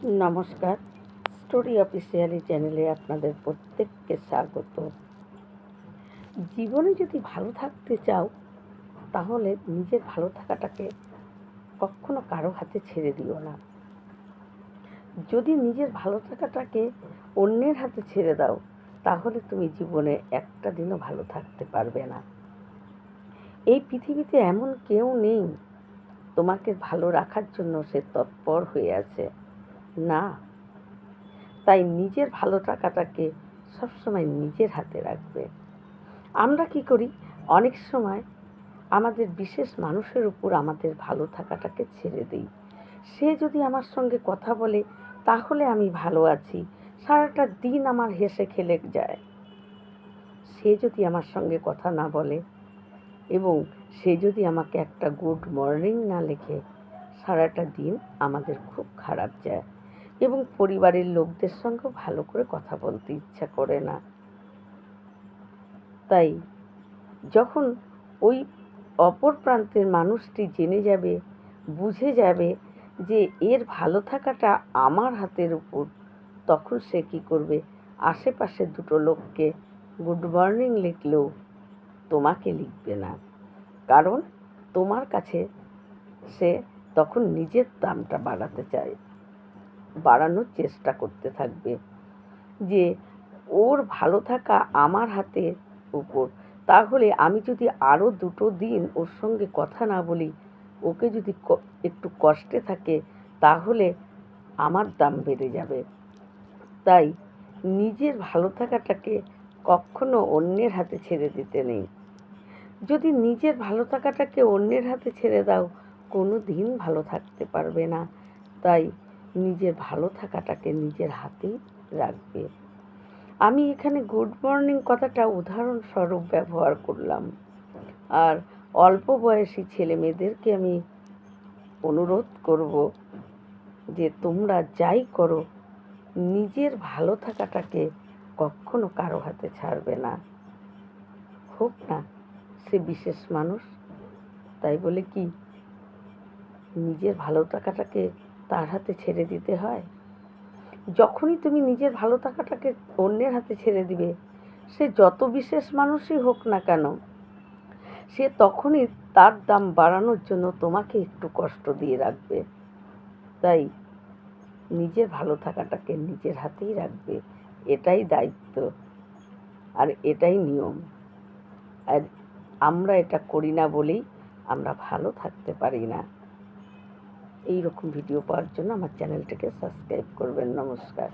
নমস্কার, story officially চ্যানেলে আপনাদের প্রত্যেককে স্বাগত। জীবনে যদি ভালো থাকতে চাও তাহলে নিজের ভালো থাকাটাকে কখনো কারো হাতে ছেড়ে দিও না। যদি নিজের ভালো থাকাটাকে অন্যের হাতে ছেড়ে দাও তাহলে তুমি জীবনে একটা দিনও ভালো থাকতে পারবে না। এই পৃথিবীতে এমন কেউ নেই তোমাকে ভালো রাখার জন্য সে তৎপর হয়ে আছে, না। তাই নিজের ভালো থাকাটাকে সবসময় নিজের হাতে রাখবে। আমরা কি করি, অনেক সময় আমাদের বিশেষ মানুষের উপর আমাদের ভালো থাকাটাকে ছেড়ে দিই। সে যদি আমার সঙ্গে কথা বলে তাহলে আমি ভালো আছি, সারাটা দিন আমার হেসে খেলে যায়। সে যদি আমার সঙ্গে কথা না বলে এবং সে যদি আমাকে একটা গুড মর্নিং না লেখে, সারাটা দিন আমাদের খুব খারাপ যায় এবং পরিবারের লোকদের সঙ্গেও ভালো করে কথা বলতে ইচ্ছা করে না। তাই যখন ওই অপর প্রান্তের মানুষটি জেনে যাবে, বুঝে যাবে যে এর ভালো থাকাটা আমার হাতের উপর, তখন সে কী করবে, আশেপাশে দুটো লোককে গুড মর্নিং লিখলেও তোমাকে লিখবে না। কারণ তোমার কাছে সে তখন নিজের দামটা বাড়ানোর চেষ্টা করতে থাকবে যে ওর ভালো থাকা আমার হাতের উপর। তাহলে আমি যদি আরও দুটো দিন ওর সঙ্গে কথা না বলি, ওকে যদি একটু কষ্টে থাকে, তাহলে আমার দাম বেড়ে যাবে। তাই নিজের ভালো থাকাটাকে কখনো অন্যের হাতে ছেড়ে দিতে নেই। যদি নিজের ভালো থাকাটাকে অন্যের হাতে ছেড়ে দাও, কোনো দিন ভালো থাকতে পারবে না। তাই নিজের ভালো থাকাটাকে নিজের হাতেই রাখবে। আমি এখানে গুড মর্নিং কথাটা উদাহরণস্বরূপ ব্যবহার করলাম। আর অল্প বয়সী ছেলে মেয়েদেরকে আমি অনুরোধ করব যে তোমরা যাই করো, নিজের ভালো থাকাটাকে কখনো কারো হাতে ছাড়বে না। হোক না সে বিশেষ মানুষ, তাই বলে কি নিজের ভালো থাকাটাকে তার হাতে ছেড়ে দিতে হয়? যখনই তুমি নিজের ভালো থাকাটাকে অন্যের হাতে ছেড়ে দিবে, সে যত বিশেষ মানুষই হোক না কেন, সে তখনই তার দাম বাড়ানোর জন্য তোমাকে একটু কষ্ট দিয়ে রাখবে। তাই নিজের ভালো থাকাটাকে নিজের হাতেই রাখবে, এটাই দায়িত্ব আর এটাই নিয়ম। আর আমরা এটা করি না বলেই আমরা ভালো থাকতে পারি না। এই রকম ভিডিও পাওয়ার জন্য আমার চ্যানেলটাকে সাবস্ক্রাইব করবেন। নমস্কার।